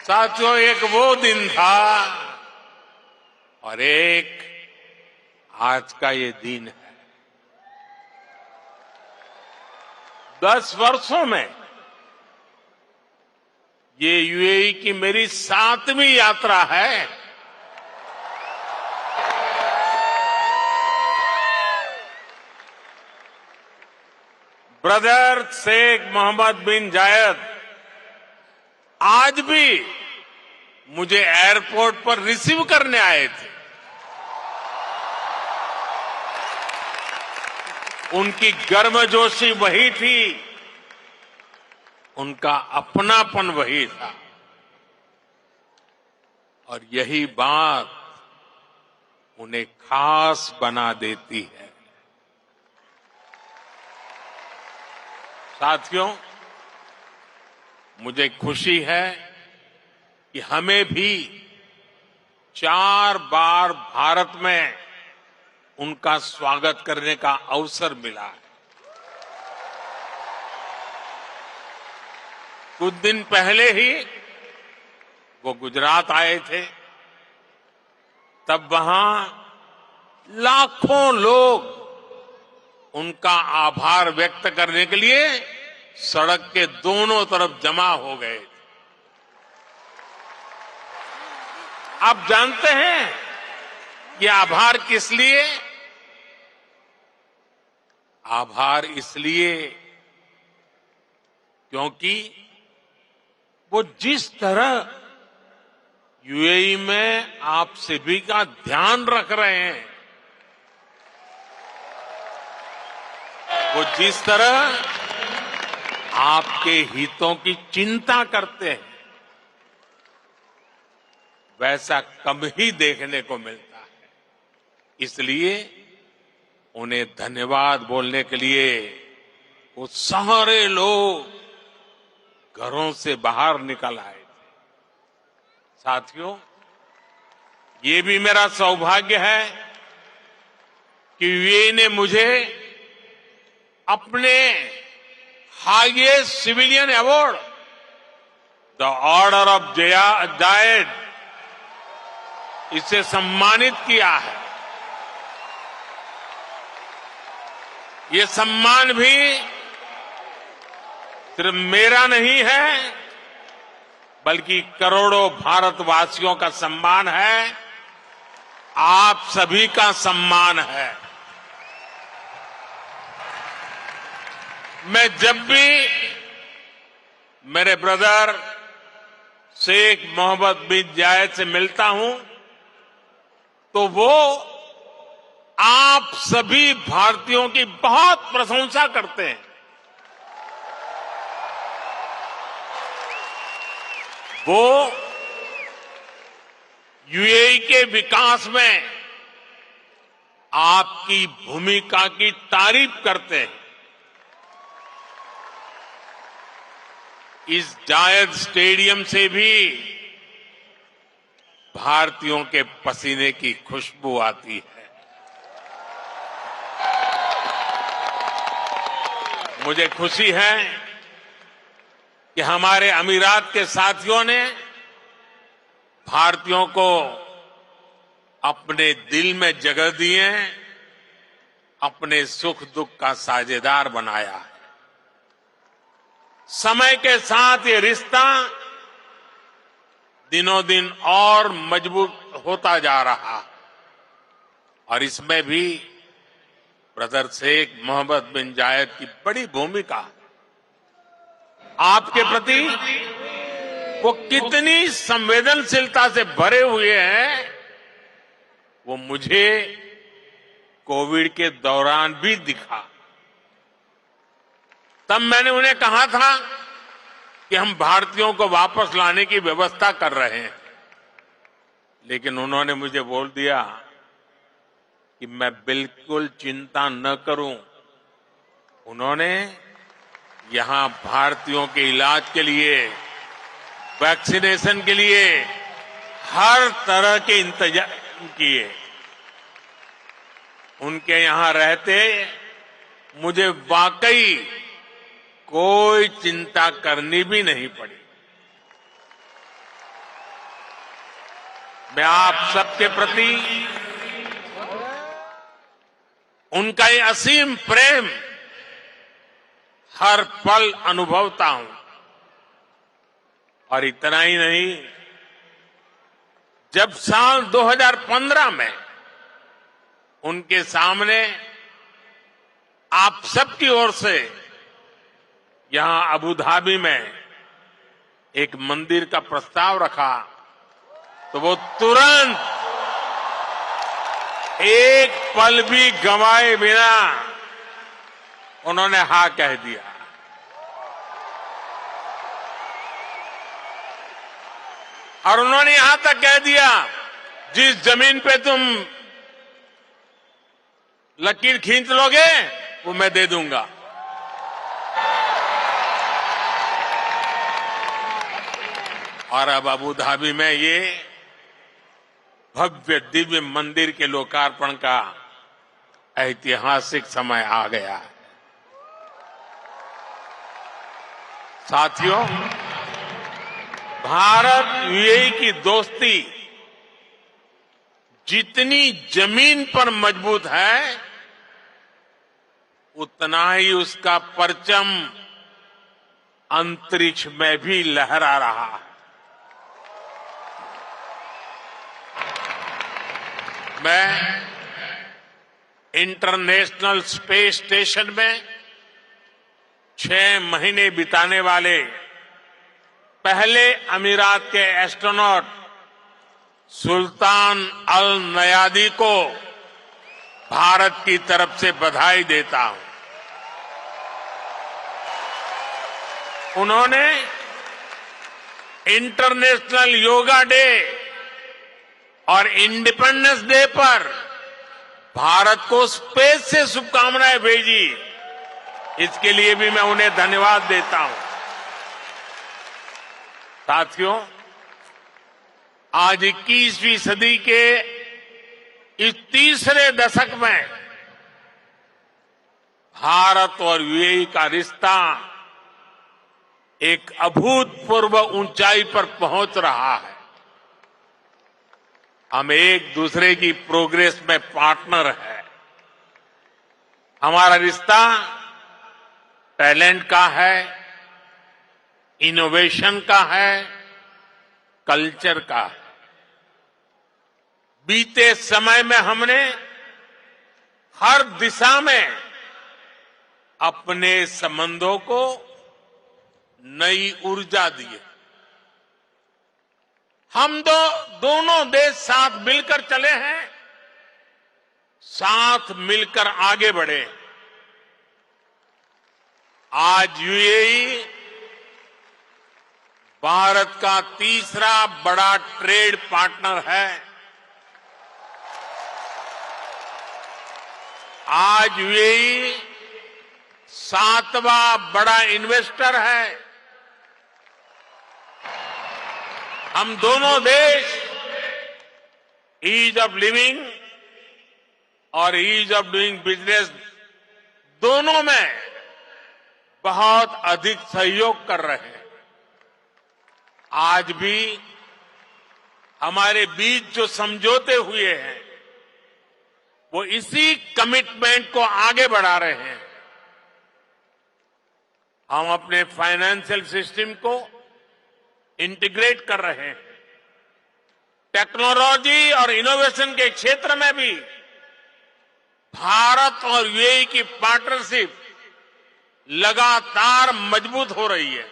साथियों, एक वो दिन था और एक आज का ये दिन है। 10 वर्षों में ये यूएई की मेरी 7वीं यात्रा है। ब्रदर शेख मोहम्मद बिन जायद आज भी मुझे एयरपोर्ट पर रिसीव करने आए थे। उनकी गर्मजोशी वही थी, उनका अपनापन वही था और यही बात उन्हें खास बना देती है। साथियों, मुझे खुशी है कि हमें भी 4 बार भारत में उनका स्वागत करने का अवसर मिला है। कुछ दिन पहले ही वो गुजरात आए थे, तब वहां लाखों लोग उनका आभार व्यक्त करने के लिए सड़क के दोनों तरफ जमा हो गए। आप जानते हैं ये आभार किस लिए? आभार इसलिए क्योंकि वो जिस तरह यूएई में आप सभी का ध्यान रख रहे हैं, वो जिस तरह आपके हितों की चिंता करते हैं, वैसा कम ही देखने को मिलता है। इसलिए उन्हें धन्यवाद बोलने के लिए वो सारे लोग घरों से बाहर निकल आए थे। साथियों, ये भी मेरा सौभाग्य है कि यूएई ने मुझे अपने highest civilian award the order of Zayed इसे सम्मानित किया है। ये सम्मान भी सिर्फ मेरा नहीं है, बल्कि करोड़ों भारतवासियों का सम्मान है, आप सभी का सम्मान है। मैं जब भी मेरे ब्रदर शेख मोहम्मद बिन जायद से मिलता हूं, तो वो आप सभी भारतीयों की बहुत प्रशंसा करते हैं। वो यूएई के विकास में आपकी भूमिका की तारीफ करते हैं। इस जायद स्टेडियम से भी भारतीयों के पसीने की खुशबू आती है। मुझे खुशी है कि हमारे अमीरात के साथियों ने भारतीयों को अपने दिल में जगह दी है, अपने सुख दुख का साझेदार बनाया है। समय के साथ ये रिश्ता दिनों दिन और मजबूत होता जा रहा और इसमें भी ब्रदर शेख मोहम्मद बिन जायद की बड़ी भूमिका। आपके प्रति वो कितनी संवेदनशीलता से भरे हुए हैं, वो मुझे कोविड के दौरान भी दिखा। तब मैंने उन्हें कहा था कि हम भारतीयों को वापस लाने की व्यवस्था कर रहे हैं, लेकिन उन्होंने मुझे बोल दिया कि मैं बिल्कुल चिंता न करूं। उन्होंने यहां भारतीयों के इलाज के लिए, वैक्सीनेशन के लिए हर तरह के इंतजाम किए। उनके यहां रहते मुझे वाकई कोई चिंता करनी भी नहीं पड़ी। मैं आप सबके प्रति उनका ये असीम प्रेम हर पल अनुभवता हूं। और इतना ही नहीं, जब साल 2015 में उनके सामने आप सबकी ओर से यहां अबू धाबी में एक मंदिर का प्रस्ताव रखा, तो वो तुरंत एक पल भी गंवाए बिना उन्होंने हाँ कह दिया। और उन्होंने यहां तक कह दिया, जिस जमीन पे तुम लकीर खींच लोगे वो मैं दे दूंगा। और अब अबू धाबी में ये भव्य दिव्य मंदिर के लोकार्पण का ऐतिहासिक समय आ गया है। साथियों, भारत यूएई की दोस्ती जितनी जमीन पर मजबूत है, उतना ही उसका परचम अंतरिक्ष में भी लहरा रहा है। मैं इंटरनेशनल स्पेस स्टेशन में 6 महीने बिताने वाले पहले अमीरात के एस्ट्रोनॉट सुल्तान अल नयादी को भारत की तरफ से बधाई देता हूं। उन्होंने इंटरनेशनल योगा डे और इंडिपेंडेंस डे पर भारत को स्पेस से शुभकामनाएं भेजी। इसके लिए भी मैं उन्हें धन्यवाद देता हूं। साथियों, आज 21वीं सदी के इस तीसरे दशक में भारत और यूएई का रिश्ता एक अभूतपूर्व ऊंचाई पर पहुंच रहा है। हम एक दूसरे की प्रोग्रेस में पार्टनर हैं। हमारा रिश्ता टैलेंट का है, इनोवेशन का है, कल्चर का है। बीते समय में हमने हर दिशा में अपने संबंधों को नई ऊर्जा दी है। हम दोनों देश साथ मिलकर चले हैं, साथ मिलकर आगे बढ़े। आज यूएई भारत का तीसरा बड़ा ट्रेड पार्टनर है। आज यूएई 7वां बड़ा इन्वेस्टर है। हम दोनों देश ईज ऑफ लिविंग और ईज ऑफ डूइंग बिजनेस दोनों में बहुत अधिक सहयोग कर रहे हैं। आज भी हमारे बीच जो समझौते हुए हैं, वो इसी कमिटमेंट को आगे बढ़ा रहे हैं। हम अपने फाइनेंशियल सिस्टम को इंटीग्रेट कर रहे हैं। टेक्नोलॉजी और इनोवेशन के क्षेत्र में भी भारत और यूएई की पार्टनरशिप लगातार मजबूत हो रही है।